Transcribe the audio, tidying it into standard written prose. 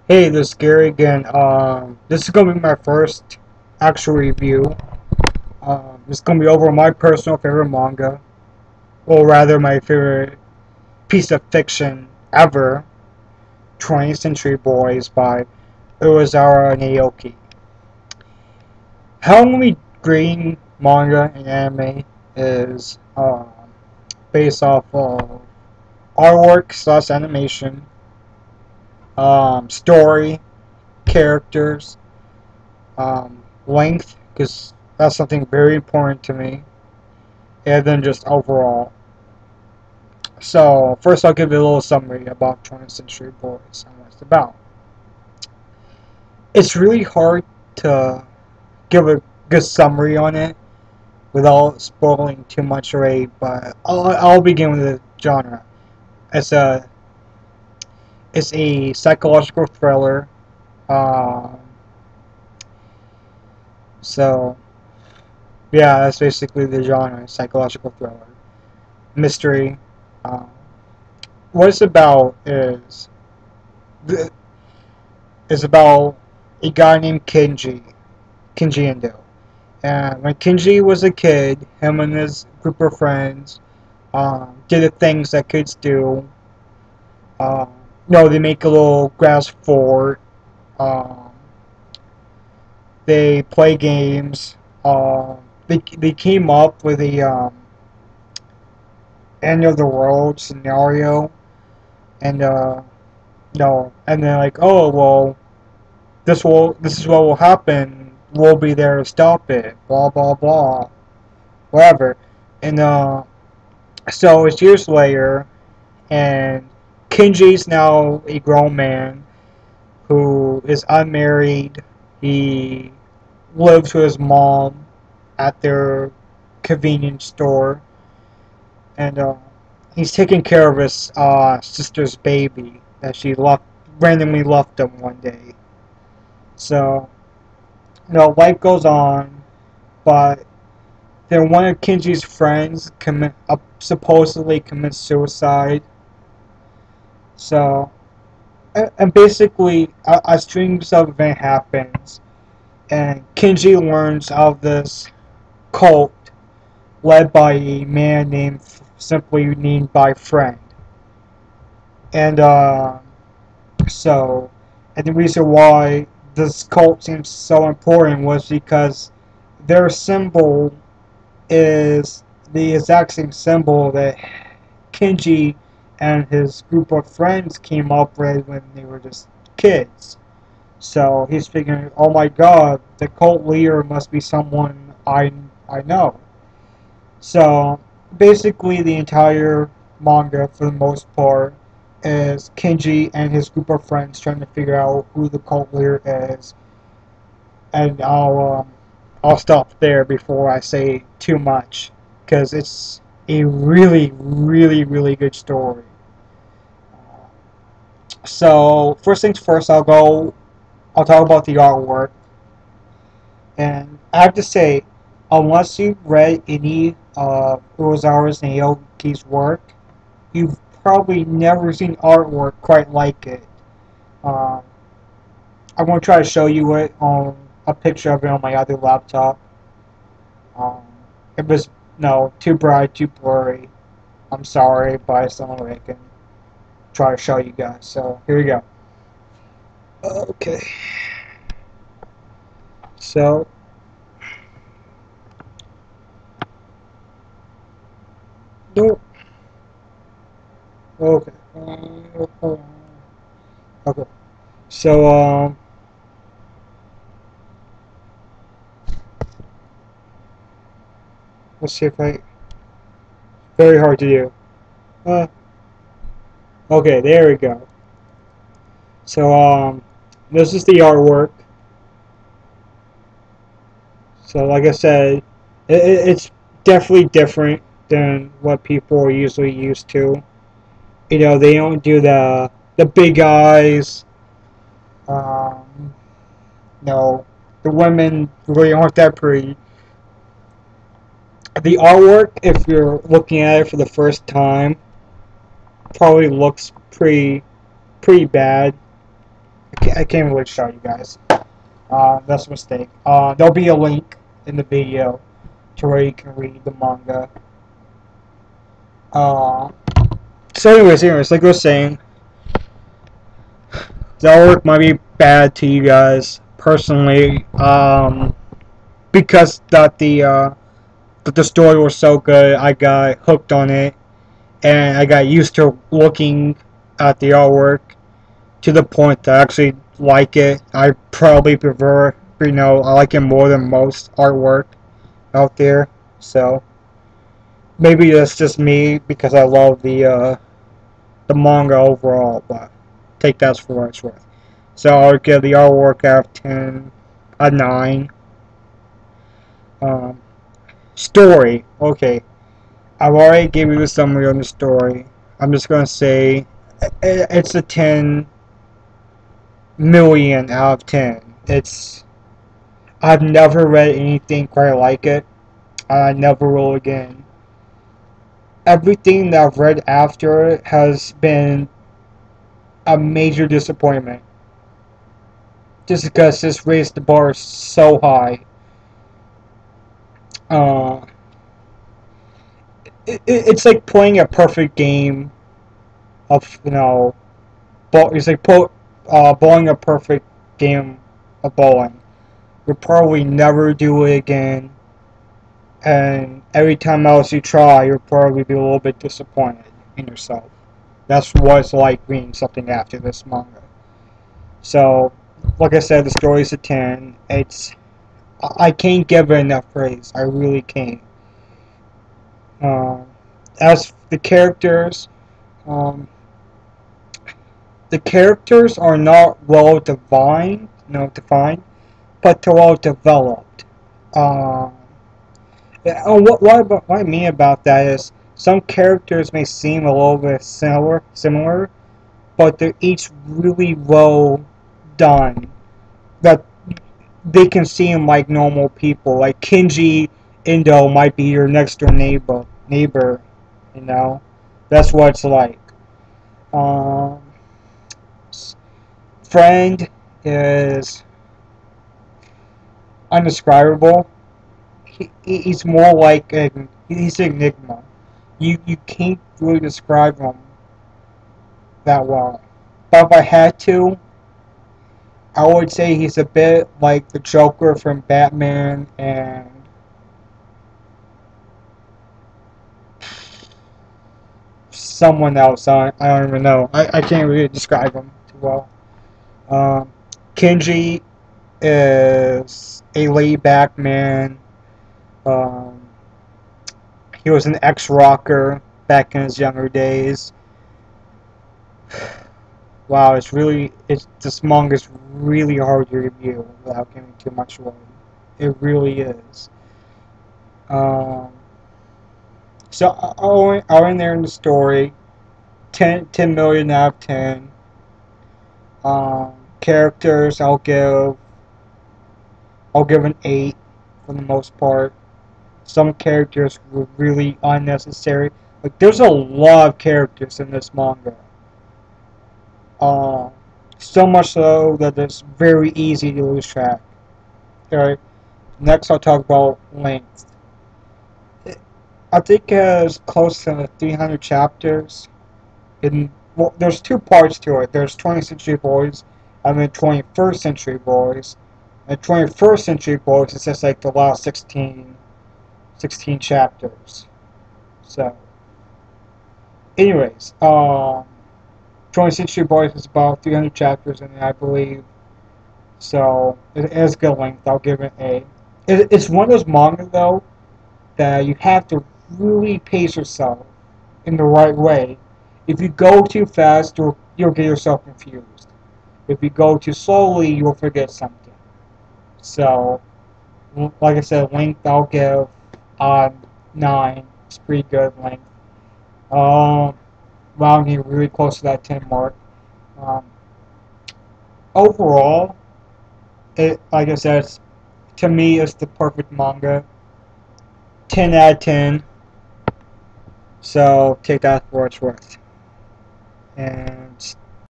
Hey, this is Gary again. This is gonna be my first actual review. It's gonna be over my personal favorite manga, or rather, my favorite piece of fiction ever, 20th Century Boys by Urasawa Naoki. How we green manga and anime is based off of artwork slash animation, story, characters, length, because that's something very important to me, and then just overall. So, first I'll give you a little summary about 20th Century Boys and what it's about. It's really hard to give a good summary on it without spoiling too much already, but I'll begin with the genre. It's a, it's a psychological thriller. Um, so, yeah, that's basically the genre, psychological thriller. Mystery. Um, what it's about is about a guy named Kenji Endo. And when Kenji was a kid, him and his group of friends did the things that kids do. Um, they make a little grass fort. Um, they play games. They came up with a end of the world scenario, and no, and they're like, oh well, this is what will happen. We'll be there to stop it. Blah blah blah. Whatever. And so it's years later, and Kenji's now a grown man who is unmarried. He lives with his mom at their convenience store, and he's taking care of his sister's baby that she randomly left him one day. So, life goes on, but then one of Kenji's friends supposedly commits suicide. So, and basically, a string of event happens, and Kenji learns of this cult led by a man simply named by Friend. And so, and the reason why this cult seems so important was because their symbol is the exact same symbol that Kenji and his group of friends came up with when they were just kids. So he's figuring, oh my god, the cult leader must be someone I know. So basically, the entire manga, for the most part, is Kenji and his group of friends trying to figure out who the cult leader is. And I'll stop there before I say too much, because it's a really, really, really good story. So first things first, I'll talk about the artwork, and I have to say, unless you've read any of Urasawa Naoki's work, you've probably never seen artwork quite like it. Um, I'm going to try to show you it on a picture of it on my other laptop. Um, it was no too bright, too blurry. I'm sorry, but it's the only way I can try to show you guys. So here we go. Okay. So no. Okay. Okay. So let's see if I. Very hard to do. Uh, okay, there we go. So this is the artwork. So like I said, it's definitely different than what people are usually used to. They don't do the big eyes. Um, no, the women really aren't that pretty. The artwork, if you're looking at it for the first time, probably looks pretty bad. I can't really show you guys. That's a mistake. There'll be a link in the video to where you can read the manga. So anyways, like I was saying, the artwork might be bad to you guys personally, because that the story was so good. I got hooked on it, and I got used to looking at the artwork to the point that I actually like it. I probably prefer, I like it more than most artwork out there. So maybe that's just me because I love the manga overall, but take that for what it's worth. So I would give the artwork out of 10, a 9. Um, Story, okay. I've already gave you the summary on the story. I'm just gonna say it's a 10 million out of 10. I've never read anything quite like it. I never will again. Everything that I've read after it has been a major disappointment. Just because this raised the bar so high. Uh, it's like playing a perfect game of, it's like bowling a perfect game of bowling. You'll probably never do it again, and every time else you try, you'll probably be a little bit disappointed in yourself. That's what it's like reading something after this manga. So, like I said, the story's a 10. I can't give it enough praise. I really can't. Um, as the characters, um, the characters are not well defined, but they're well developed. Um, what I mean about that is some characters may seem a little bit similar, but they're each really well done. That they can seem like normal people. Like Kinji Indo might be your next door neighbor, you know. That's what it's like. Um, Friend is undescribable. He's more like he's an enigma. You can't really describe him that well. But if I had to, I would say he's a bit like the Joker from Batman and someone else. I don't even know. I can't really describe him too well. Um, Kenji is a laid-back man. Um, he was an ex-rocker back in his younger days. Wow, this manga's really hard to review without giving too much away. It really is. Um, so I'll in there in the story. 10 million out of 10. Characters, I'll give an 8 for the most part. Some characters were really unnecessary. Like there's a lot of characters in this manga. Uh, so much so that it's very easy to lose track. Alright, next I'll talk about length. I think it has close to 300 chapters. Well, there's two parts to it. There's 20th Century Boys and then 21st Century Boys. And 21st Century Boys is just like the last 16 chapters. So, anyways, 20th Century Boys is about 300 chapters in it, I believe. So, it is good length. I'll give it A. It's one of those manga, though, that you have to really pace yourself in the right way. If you go too fast, you'll get yourself confused. If you go too slowly, you'll forget something. So, like I said, length I'll give 9. It's pretty good length. Rounding really close to that 10 mark. Um, Overall, like I said, to me, it's the perfect manga. 10 out of 10. So take that for what it's worth. And